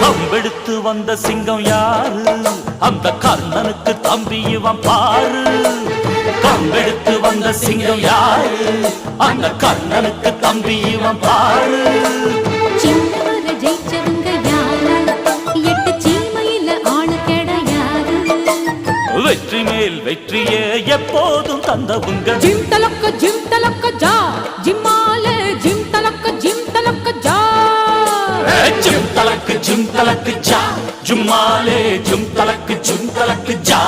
கம்பெடுத்து வந்த சிங்கம் யாரு? அந்த கர்ணனுக்கு தம்பி இவன் பாரு. கம்பெடுத்து வந்த சிங்கம் யாரு? அந்த கர்ணனுக்கு தம்பி இவன் பாரு. சின்னவர ஜெயிச்சவங்க யாரு? 8 சீமையில ஆளு கிடையாது. வெற்றி மேல் வெற்றியே எப்போதும் தந்தவுங்க. ஜிம் தலக்க ஜா ஜிம்மால ஜிம் தலக்க ஜா ஜிம் தலக்கு ஜா ஜும்மாலே ஜிம் தலக்கு ஜா.